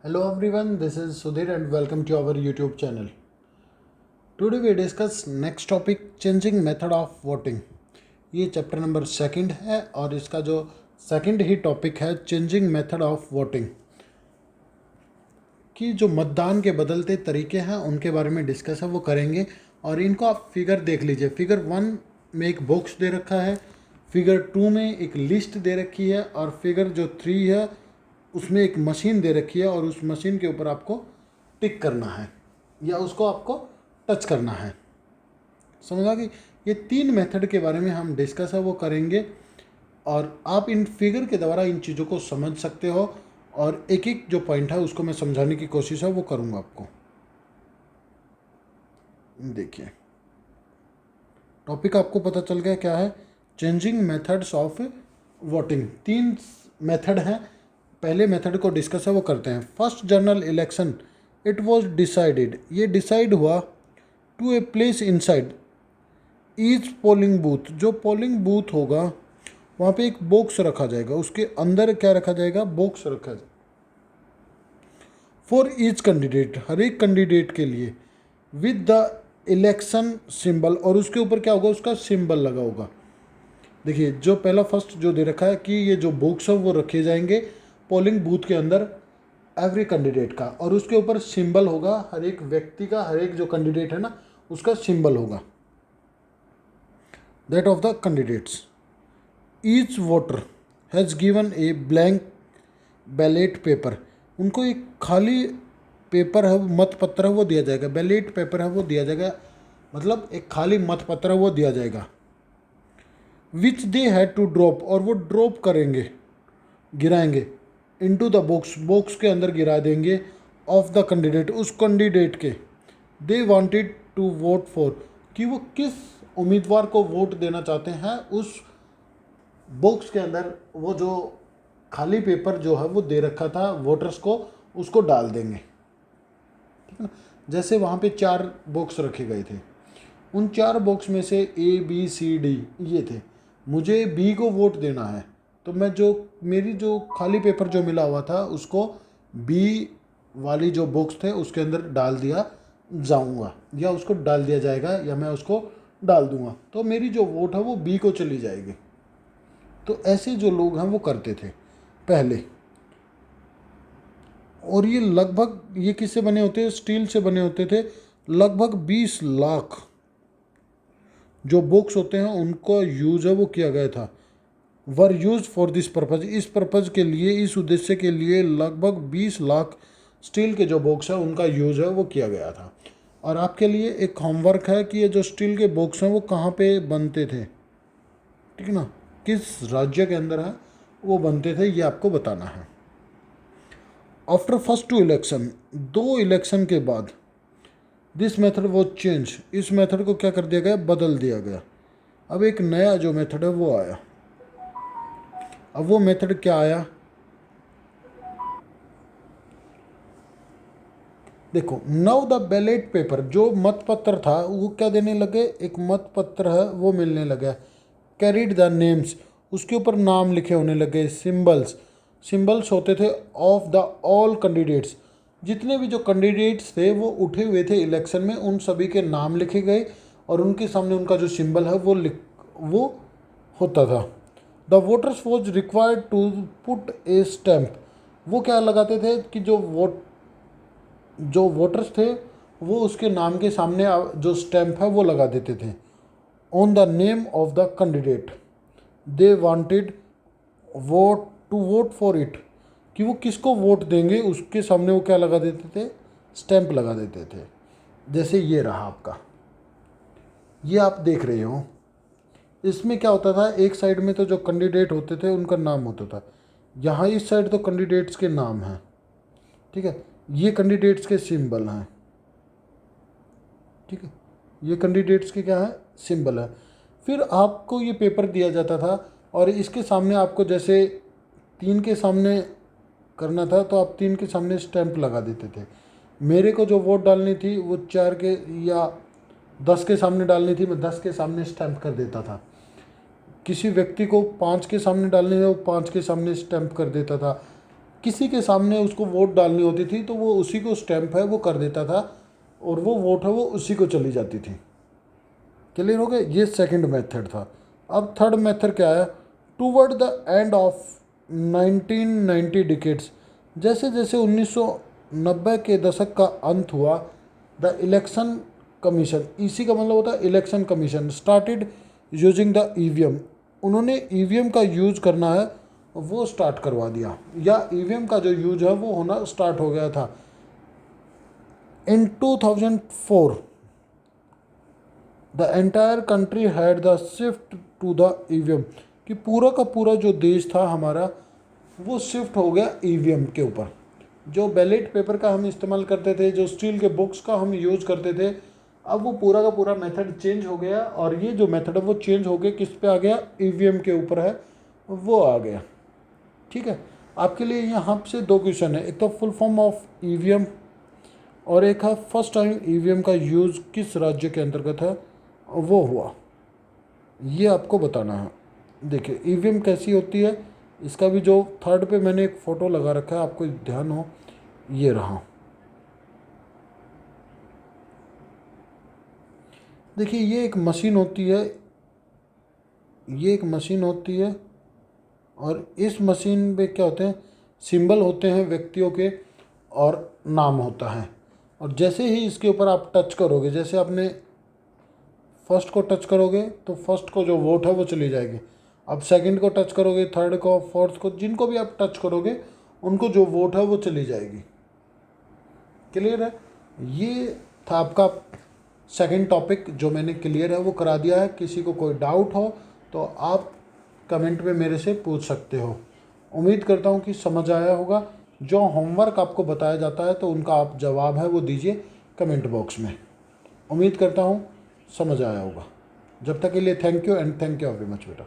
Hello everyone, this is Sudhir and welcome to our YouTube channel. Today we discuss next topic changing method of voting. ये chapter number second है और इसका जो second ही topic है changing method of voting कि जो मतदान के बदलते तरीके हैं उनके बारे में डिस्कस है वो करेंगे। और इनको आप फिगर देख लीजिए। फिगर 1 में एक बॉक्स दे रखा है, फिगर 2 में एक लिस्ट दे रखी है और फिगर जो 3 है उसमें एक मशीन दे रखी है और उस मशीन के ऊपर आपको टिक करना है या उसको आपको टच करना है। समझा कि ये 3 मेथड के बारे में हम डिस्कस है वो करेंगे और आप इन फिगर के द्वारा इन चीज़ों को समझ सकते हो और एक एक जो पॉइंट है उसको मैं समझाने की कोशिश है वो करूँगा आपको। देखिए टॉपिक आपको पता चल गया क्या है, changing methods of voting. 3 method हैं। पहले मेथड को डिस्कस है वो करते हैं। First general election it was decided, ये डिसाइड हुआ to a place inside each polling booth, जो पोलिंग बूथ होगा वहाँ पे एक बॉक्स रखा जाएगा, उसके अंदर क्या रखा जाएगा, बॉक्स रखा जाएगा फॉर ईच कैंडिडेट, हर एक कैंडिडेट के लिए, विद द इलेक्शन सिंबल, और उसके ऊपर क्या होगा, उसका सिंबल लगा होगा। देखिए जो पहला फर्स्ट जो दे रखा है कि ये जो बॉक्स है वो रखे जाएंगे पोलिंग बूथ के अंदर एवरी कैंडिडेट का, और उसके ऊपर सिंबल होगा हर एक व्यक्ति का, हर एक जो कैंडिडेट है ना उसका सिंबल होगा, that of the candidates. Each voter has given a blank ballot paper, उनको एक खाली पेपर है, मत पत्र है वो दिया जाएगा, बैलेट पेपर है वो दिया जाएगा, मतलब एक खाली मत पत्र है वो दिया जाएगा। Which they had to drop, और वो ड्रॉप करेंगे, गिराएंगे, इनटू द बॉक्स, बॉक्स के अंदर गिरा देंगे, ऑफ द कैंडिडेट, उस कैंडिडेट के, they wanted to vote for, कि वो किस उम्मीदवार को वोट देना चाहते हैं, उस बॉक्स के अंदर वो जो खाली पेपर जो है वो दे रखा था वोटर्स को उसको डाल देंगे। ठीक है ना। जैसे वहाँ पे 4 बॉक्स रखे गए थे, उन 4 बॉक्स में से ABCD ये थे, मुझे B को वोट देना है तो मैं जो मेरी जो खाली पेपर जो मिला हुआ था उसको B वाली जो बॉक्स थे उसके अंदर डाल दिया जाऊंगा या उसको डाल दिया जाएगा या मैं उसको डाल दूंगा, तो मेरी जो वोट है वो B को चली जाएगी। तो ऐसे जो लोग हैं वो करते थे पहले। और ये लगभग ये किससे बने होते, स्टील से बने होते थे। लगभग 20 लाख जो बॉक्स होते हैं उनको यूज़ है वो किया गया था, were use for this purpose, इस पर्पज़ के लिए, इस उद्देश्य के लिए लगभग 20 लाख स्टील के जो बॉक्स है उनका यूज़ है वो किया गया था। और आपके लिए एक होमवर्क है कि ये जो स्टील के बॉक्स हैं वो कहाँ पे बनते थे, ठीक है ना, किस राज्य के अंदर है वो बनते थे, ये आपको बताना है। आफ्टर फर्स्ट 2 इलेक्शन, 2 इलेक्शन के बाद, दिस मेथड वो चेंज, इस मेथड को क्या कर दिया गया, बदल दिया गया। अब एक नया जो मेथड है वो आया। अब वो मेथड क्या आया, देखो, नाउ द बैलेट पेपर, जो मतपत्र था वो क्या देने लगे, एक मतपत्र है वो मिलने लगा, कैरिड द नेम्स, उसके ऊपर नाम लिखे होने लगे, सिंबल्स, सिंबल्स होते थे ऑफ द ऑल कैंडिडेट्स, जितने भी जो कैंडिडेट्स थे वो उठे हुए थे इलेक्शन में उन सभी के नाम लिखे गए और उनके सामने उनका जो सिंबल है वो होता था। The voters was required to put a stamp, वो क्या लगाते थे कि जो वोटर्स थे वो उसके नाम के सामने जो स्टैम्प है वो लगा देते थे, on the name of the candidate they wanted to vote for it, कि वो किसको वोट देंगे उसके सामने वो क्या लगा देते थे, स्टैम्प लगा देते थे। जैसे ये रहा आपका, ये आप देख रहे हो, इसमें क्या होता था, एक साइड में तो जो कैंडिडेट होते थे उनका नाम होता था, यहाँ इस साइड तो कैंडिडेट्स के नाम हैं, ठीक है, ये कैंडिडेट्स के सिंबल हैं, ठीक है, ये कैंडिडेट्स के क्या है, सिंबल है। फिर आपको ये पेपर दिया जाता था और इसके सामने आपको जैसे 3 के सामने करना था तो आप 3 के सामने स्टैंप लगा देते थे। मेरे को जो वोट डालनी थी वो 4 के या 10 के सामने डालनी थी, मैं 10 के सामने स्टैंप कर देता था। किसी व्यक्ति को 5 के सामने डालने थे वो 5 के सामने स्टैंप कर देता था। किसी के सामने उसको वोट डालनी होती थी तो वो उसी को स्टैंप है वो कर देता था और वो वोट है वो उसी को चली जाती थी। क्लियर हो गया? ये सेकंड मेथड था। अब थर्ड मेथड क्या है? Toward the end of 1990 decades, जैसे जैसे 1990 के दशक का अंत हुआ, द इलेक्शन कमीशन, इसी का मतलब होता है election commission, started using the EVM, उन्होंने ईवीएम का यूज करना है वो स्टार्ट करवा दिया, या ईवीएम का जो यूज है वो होना स्टार्ट हो गया था। In 2004 the entire country had the shift to the EVM, कि पूरा का पूरा जो देश था हमारा वो शिफ्ट हो गया ईवीएम के ऊपर। जो बैलेट पेपर का हम इस्तेमाल करते थे, जो स्टील के बुक्स का हम यूज़ करते थे, अब वो पूरा का पूरा मेथड चेंज हो गया और ये जो मेथड है वो चेंज हो गया, किस पे आ गया? ईवीएम के ऊपर है वो आ गया। ठीक है, आपके लिए यहाँ से दो क्वेश्चन है, एक तो फुल फॉर्म ऑफ ईवीएम और एक है फर्स्ट टाइम ईवीएम का यूज़ किस राज्य के अंतर्गत है वो हुआ, ये आपको बताना है। देखिए ईवीएम कैसी होती है, इसका भी जो थर्ड पे मैंने एक फ़ोटो लगा रखा है, आपको ध्यान हो, ये रहा। देखिए ये एक मशीन होती है, ये एक मशीन होती है और इस मशीन में क्या होते हैं? सिंबल होते हैं व्यक्तियों के और नाम होता है, और जैसे ही इसके ऊपर आप टच करोगे, जैसे आपने फर्स्ट को टच करोगे तो फर्स्ट को जो वोट है वो चली जाएगी, अब सेकंड को टच करोगे, थर्ड को, फोर्थ को, जिनको भी आप टच करोगे उनको जो वोट है वो चली जाएगी। क्लियर है? ये था आपका सेकंड टॉपिक जो मैंने क्लियर है वो करा दिया है। किसी को कोई डाउट हो तो आप कमेंट में मेरे से पूछ सकते हो। उम्मीद करता हूँ कि समझ आया होगा। जो होमवर्क आपको बताया जाता है तो उनका आप जवाब है वो दीजिए कमेंट बॉक्स में। उम्मीद करता हूँ समझ आया होगा। जब तक के लिए thank you and thank you very much बेटा।